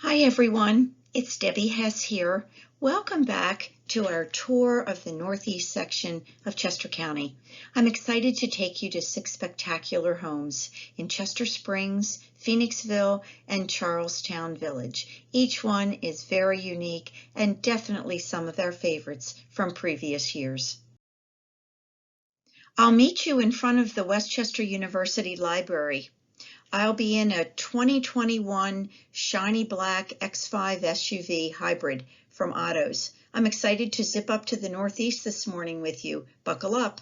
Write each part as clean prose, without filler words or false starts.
Hi everyone, it's Debbie Hess here. Welcome back to our tour of the northeast section of Chester County. I'm excited to take you to 6 spectacular homes in Chester Springs, Phoenixville, and Charlestown Village. Each one is very unique and definitely some of our favorites from previous years. I'll meet you in front of the Westchester University Library. I'll be in a 2021 shiny black X5 SUV hybrid from Otto's. I'm excited to zip up to the Northeast this morning with you. Buckle up.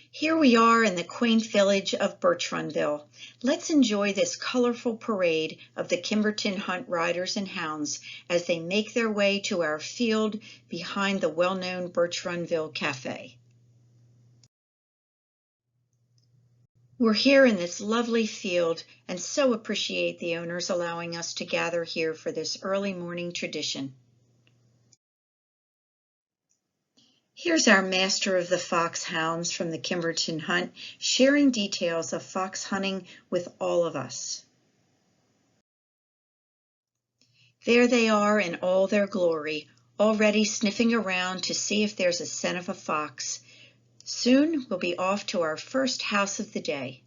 Here we are in the quaint village of Bertrandville. Let's enjoy this colorful parade of the Kimberton Hunt riders and hounds as they make their way to our field behind the well-known Bertrandville Cafe. We're here in this lovely field and so appreciate the owners allowing us to gather here for this early morning tradition. Here's our master of the foxhounds from the Kimberton Hunt sharing details of fox hunting with all of us. There they are in all their glory, already sniffing around to see if there's a scent of a fox. Soon we'll be off to our first house of the day.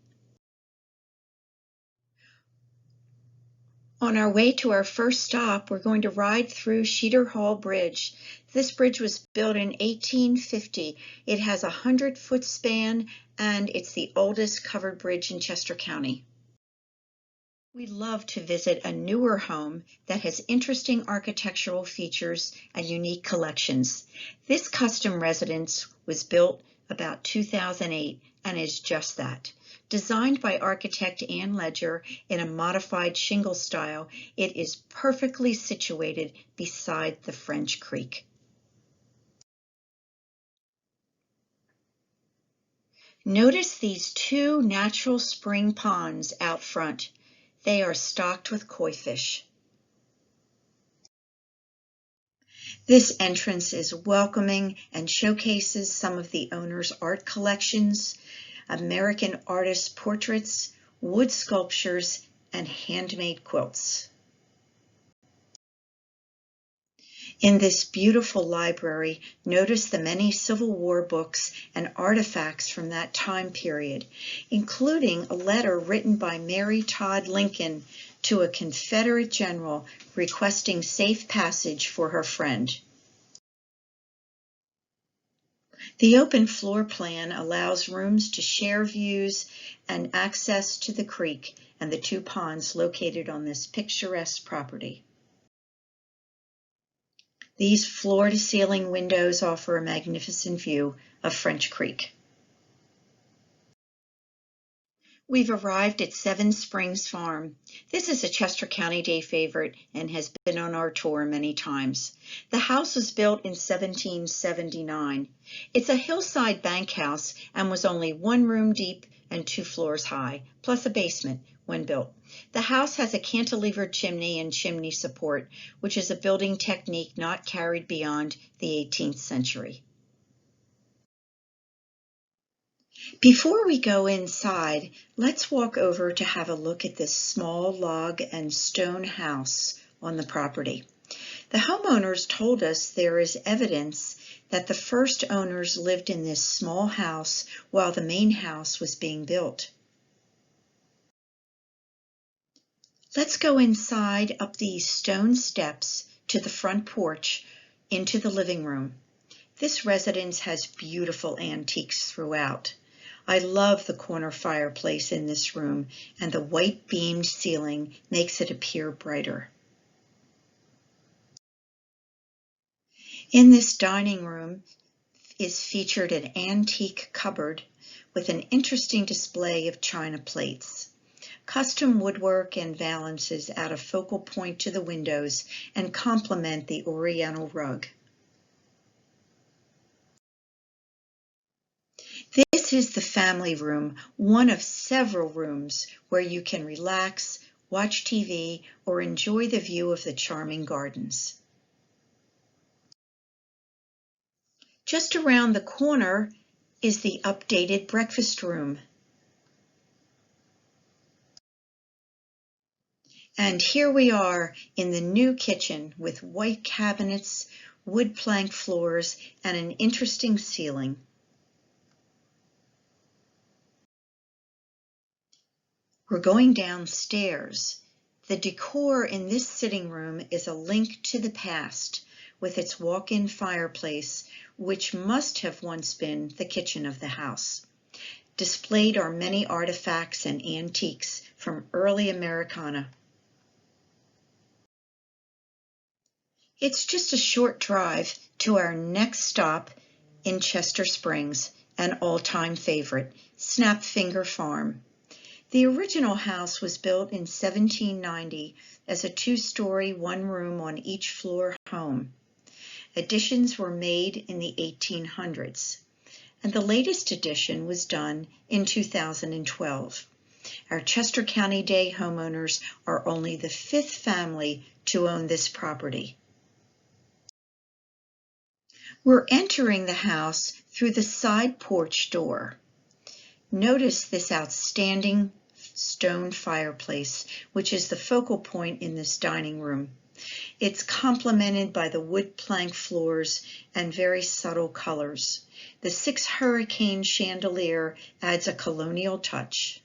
On our way to our first stop, we're going to ride through Cedar Hall Bridge. This bridge was built in 1850. It has a 100-foot span and it's the oldest covered bridge in Chester County. We love to visit a newer home that has interesting architectural features and unique collections. This custom residence was built about 2008 and is just that. Designed by architect Ann Ledger in a modified shingle style, it is perfectly situated beside the French Creek. Notice these two natural spring ponds out front. They are stocked with koi fish. This entrance is welcoming and showcases some of the owner's art collections, American artist portraits, wood sculptures, and handmade quilts. In this beautiful library, notice the many Civil War books and artifacts from that time period, including a letter written by Mary Todd Lincoln to a Confederate general requesting safe passage for her friend. The open floor plan allows rooms to share views and access to the creek and the two ponds located on this picturesque property. These floor-to-ceiling windows offer a magnificent view of French Creek. We've arrived at Seven Springs Farm. This is a Chester County Day favorite and has been on our tour many times. The house was built in 1779. It's a hillside bank house and was only 1 room deep and 2 floors high, plus a basement when built. The house has a cantilevered chimney and chimney support, which is a building technique not carried beyond the 18th century. Before we go inside, let's walk over to have a look at this small log and stone house on the property. The homeowners told us there is evidence that the first owners lived in this small house while the main house was being built. Let's go inside up these stone steps to the front porch into the living room. This residence has beautiful antiques throughout. I love the corner fireplace in this room, and the white beamed ceiling makes it appear brighter. In this dining room is featured an antique cupboard with an interesting display of china plates. Custom woodwork and valances add a focal point to the windows and complement the oriental rug. This is the family room, one of several rooms where you can relax, watch TV, or enjoy the view of the charming gardens. Just around the corner is the updated breakfast room. And here we are in the new kitchen with white cabinets, wood plank floors, and an interesting ceiling. We're going downstairs. The decor in this sitting room is a link to the past with its walk-in fireplace, which must have once been the kitchen of the house. Displayed are many artifacts and antiques from early Americana. It's just a short drive to our next stop in Chester Springs, an all-time favorite, Snapfinger Farm. The original house was built in 1790 as a two-story, one-room on each floor home. Additions were made in the 1800s, and the latest addition was done in 2012. Our Chester County Day homeowners are only the fifth family to own this property. We're entering the house through the side porch door. Notice this outstanding stone fireplace, which is the focal point in this dining room. It's complemented by the wood plank floors and very subtle colors. The 6 hurricane chandelier adds a colonial touch.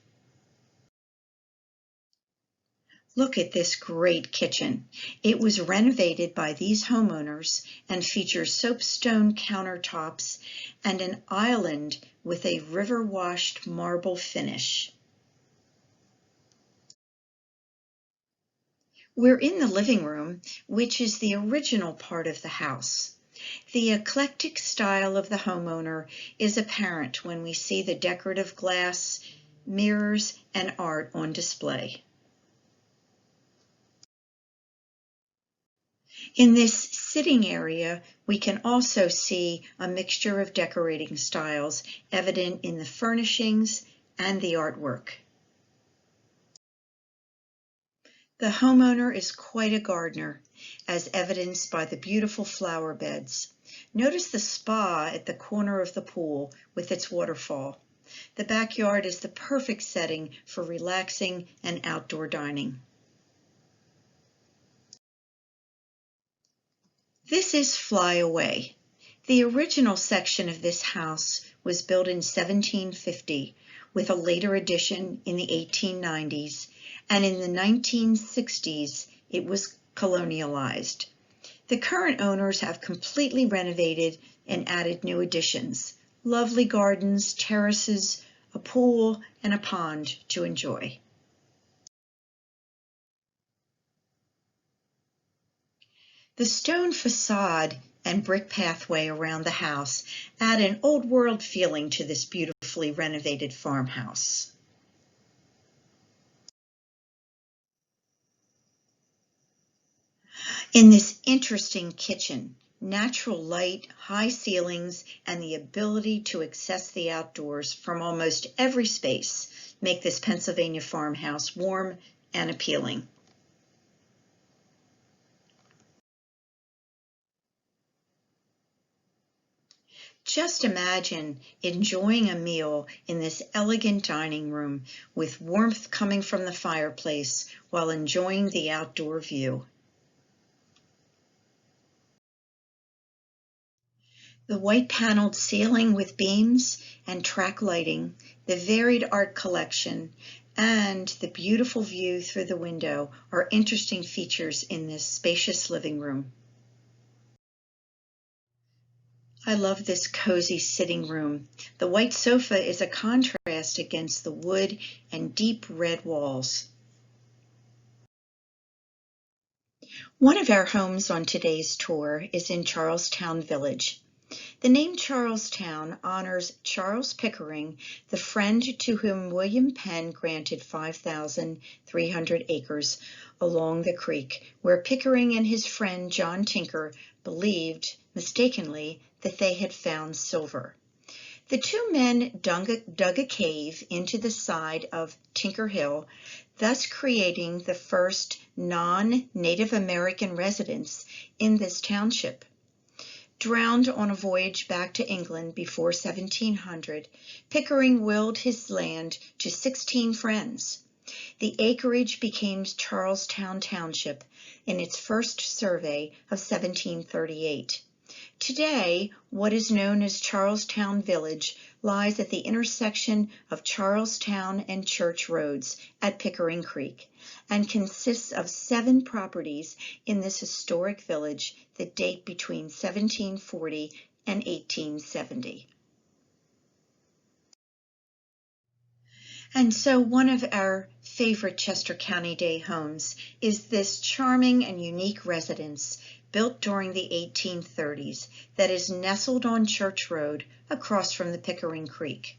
Look at this great kitchen. It was renovated by these homeowners and features soapstone countertops and an island with a river-washed marble finish. We're in the living room, which is the original part of the house. The eclectic style of the homeowner is apparent when we see the decorative glass, mirrors, and art on display. In this sitting area, we can also see a mixture of decorating styles evident in the furnishings and the artwork. The homeowner is quite a gardener, as evidenced by the beautiful flower beds. Notice the spa at the corner of the pool with its waterfall. The backyard is the perfect setting for relaxing and outdoor dining. This is Fly Away. The original section of this house was built in 1750, with a later addition in the 1890s, and in the 1960s it was colonialized. The current owners have completely renovated and added new additions, lovely gardens, terraces, a pool, and a pond to enjoy. The stone facade and brick pathway around the house add an old-world feeling to this beautifully renovated farmhouse. In this interesting kitchen, natural light, high ceilings, and the ability to access the outdoors from almost every space make this Pennsylvania farmhouse warm and appealing. Just imagine enjoying a meal in this elegant dining room with warmth coming from the fireplace while enjoying the outdoor view. The white paneled ceiling with beams and track lighting, the varied art collection, and the beautiful view through the window are interesting features in this spacious living room. I love this cozy sitting room. The white sofa is a contrast against the wood and deep red walls. One of our homes on today's tour is in Charlestown Village. The name Charlestown honors Charles Pickering, the friend to whom William Penn granted 5,300 acres along the creek, where Pickering and his friend John Tinker believed, mistakenly, that they had found silver. The two men dug a cave into the side of Tinker Hill, thus creating the first non-Native American residents in this township. Drowned on a voyage back to England before 1700, Pickering willed his land to 16 friends. The acreage became Charlestown Township in its first survey of 1738. Today, what is known as Charlestown Village lies at the intersection of Charlestown and Church Roads at Pickering Creek and consists of 7 properties in this historic village that date between 1740 and 1870. And so one of our favorite Chester County Day homes is this charming and unique residence built during the 1830s that is nestled on Church Road across from the Pickering Creek.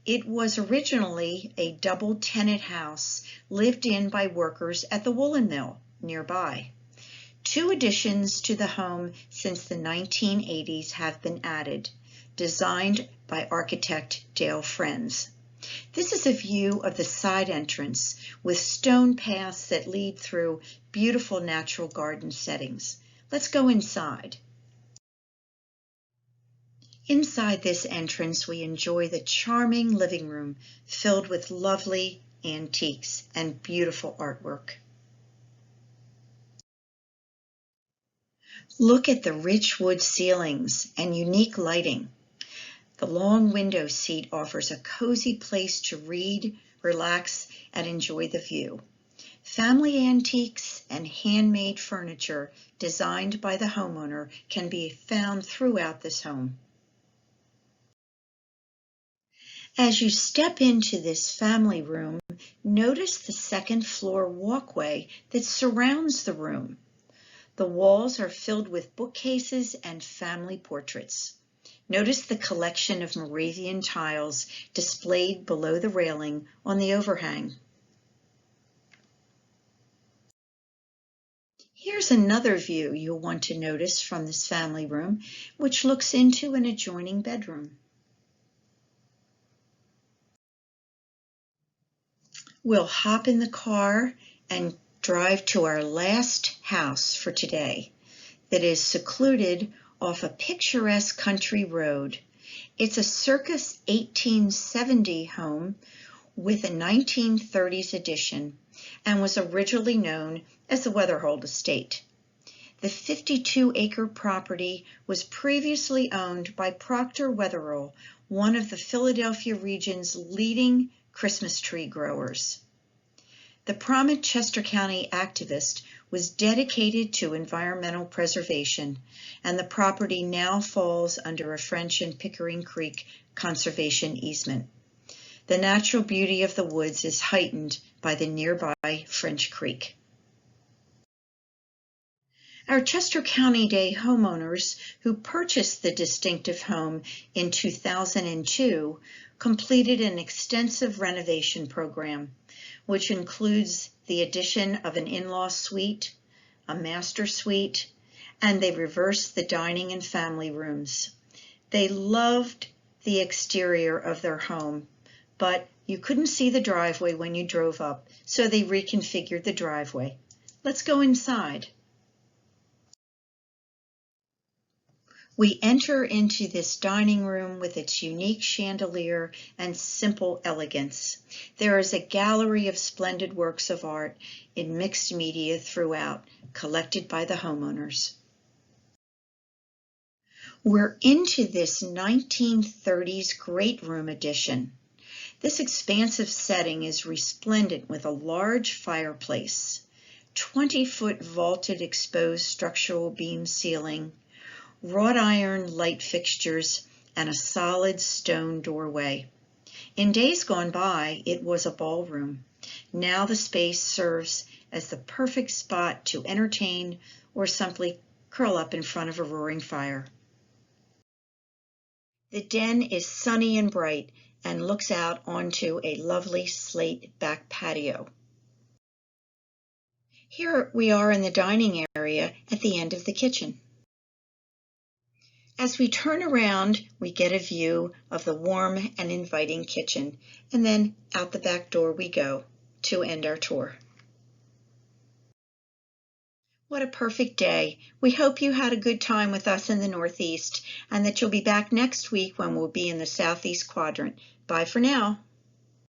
It was originally a double-tenant house lived in by workers at the woolen mill nearby. 2 additions to the home since the 1980s have been added, designed by architect Dale Frenz. This is a view of the side entrance with stone paths that lead through beautiful natural garden settings. Let's go inside. Inside this entrance, we enjoy the charming living room filled with lovely antiques and beautiful artwork. Look at the rich wood ceilings and unique lighting. The long window seat offers a cozy place to read, relax, and enjoy the view. Family antiques and handmade furniture designed by the homeowner can be found throughout this home. As you step into this family room, notice the second floor walkway that surrounds the room. The walls are filled with bookcases and family portraits. Notice the collection of Moravian tiles displayed below the railing on the overhang. Here's another view you'll want to notice from this family room, which looks into an adjoining bedroom. We'll hop in the car and drive to our last house for today that is secluded off a picturesque country road. It's a circa 1870 home with a 1930s addition and was originally known as the Weatherhold Estate. The 52-acre property was previously owned by Proctor Weatherall, one of the Philadelphia region's leading Christmas tree growers. The prominent Chester County activist was dedicated to environmental preservation, and the property now falls under a French and Pickering Creek conservation easement. The natural beauty of the woods is heightened by the nearby French Creek. Our Chester County Day homeowners who purchased the distinctive home in 2002 completed an extensive renovation program, which includes the addition of an in-law suite, a master suite, and they reversed the dining and family rooms. They loved the exterior of their home, but you couldn't see the driveway when you drove up, so they reconfigured the driveway. Let's go inside. We enter into this dining room with its unique chandelier and simple elegance. There is a gallery of splendid works of art in mixed media throughout, collected by the homeowners. We're into this 1930s great room addition. This expansive setting is resplendent with a large fireplace, 20-foot vaulted exposed structural beam ceiling, wrought iron light fixtures, and a solid stone doorway. In days gone by, it was a ballroom. Now the space serves as the perfect spot to entertain or simply curl up in front of a roaring fire. The den is sunny and bright and looks out onto a lovely slate back patio. Here we are in the dining area at the end of the kitchen. As we turn around, we get a view of the warm and inviting kitchen, and then out the back door we go to end our tour. What a perfect day. We hope you had a good time with us in the Northeast and that you'll be back next week when we'll be in the Southeast Quadrant. Bye for now.